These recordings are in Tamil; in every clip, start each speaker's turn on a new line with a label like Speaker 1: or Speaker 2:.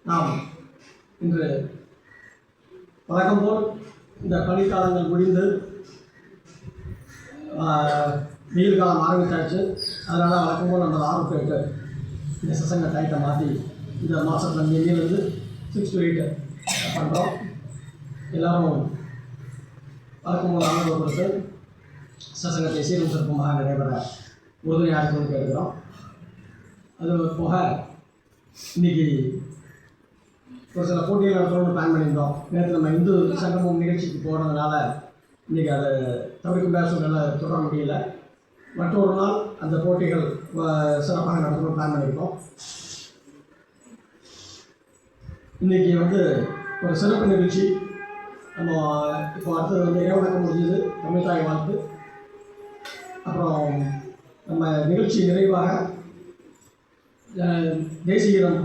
Speaker 1: நாம் இன்று வழக்கம் போல் இந்த பனிக்காலங்கள் முடிந்து வெயில் காலம் ஆரம்பித்தாச்சு. அதனால் வழக்கம் போல் நம்ம 6 to 8 இந்த சசங்க டைட்டை மாற்றி இந்த மாதத்தில் மேலேருந்து 6 to 8 பண்ணுறோம். எல்லோரும் வழக்கம் போல் ஆதரவு கொடுத்து சசங்கத்தை சீரும் சிறப்புமாக நடைபெற உறுதுணையாக இருக்குன்னு கேட்குறோம். அது போக இன்றைக்கி ஒரு சில போட்டிகள் நடத்தணும்னு பிளான் பண்ணியிருந்தோம். நேற்று நம்ம இந்து சங்கமம் நிகழ்ச்சிக்கு போகிறதுனால இன்றைக்கி அதை தவிர்க்க முடியாத சூழ்நிலை தொடர முடியல. மற்றொரு நாள் அந்த போட்டிகள் சிறப்பாக நடத்தணும்னு பிளான் பண்ணியிருக்கோம். இன்றைக்கி ஒரு சிறப்பு நிகழ்ச்சி. நம்ம இப்போ அடுத்தது இறைவணக்கம் முடிஞ்சது, தமிழ் தாய் வாழ்த்து. அப்புறம் நம்ம நிகழ்ச்சி நிறைவாக தேசிய கீதம்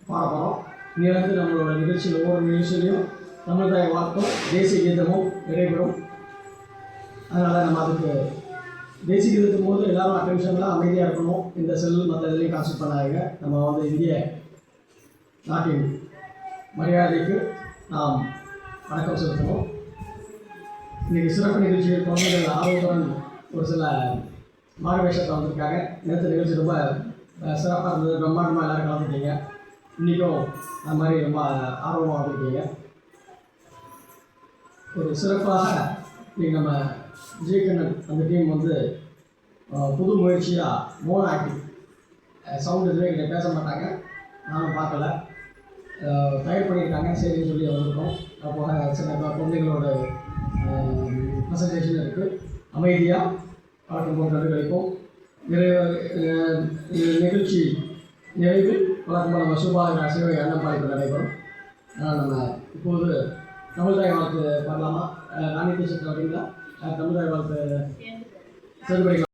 Speaker 1: பாட போகிறோம். இன்றையிலேருந்து நம்மளோட நிகழ்ச்சியில் ஒவ்வொரு நிகழ்ச்சியிலையும் தமிழ் தாய் வாழ்த்தும் தேசிய கீதமும் நடைபெறும். அதனால் நம்ம அதுக்கு தேசிய கீதத்தும் போது எல்லோரும் அட்டென்ஷன்லாம் அமைதியாக இருக்கணும். இந்த செல் மற்ற இதுலேயும் கான்செப்ட் பண்ணாங்க. நம்ம இந்திய நாட்டின் மரியாதைக்கு நாம் வணக்கம் செலுத்தணும். இன்றைக்கி சிறப்பு நிகழ்ச்சிகள் குழந்தைகள் ஆர்வத்துடன் ஒரு சில மார்வேஷத்தை வந்திருக்காங்க. நேற்று நிகழ்ச்சி ரொம்ப சிறப்பாக இருந்தது, பிரம்மாண்டமாக எல்லோரும் கலந்துட்டீங்க. இன்றைக்கும் அது மாதிரி ரொம்ப ஆர்வமாக வந்திருக்கீங்க. ஒரு சிறப்பாக இன்றைக்கி நம்ம விஜயகண்ணன் அந்த டீம் புது முயற்சியாக மோனோ ஆக்டிங் சவுண்ட் எதுவுமே கிட்ட பேச மாட்டாங்க, நானும் பார்க்கல, தயார் பண்ணியிருக்காங்க. சரின்னு சொல்லி வந்திருக்கோம். அப்போ சில குழந்தைகளோட ப்ரெசன்டேஷன் இருக்குது. அமைதியாக வழக்கம் போன்ற நடுகளிப்போம். நிகழ்ச்சி நிறைவில் வழக்கம் போல் நம்ம சுபாக அசைவ அன்னப்பாய்ப்பு நடைபெறும். நம்ம இப்போது தமிழ் தாய் வாழ்த்து பாடலாமா? ராணி பேசுகிற அப்படிங்களா? தமிழ் தாய் வாழ்த்து செல்லுபடி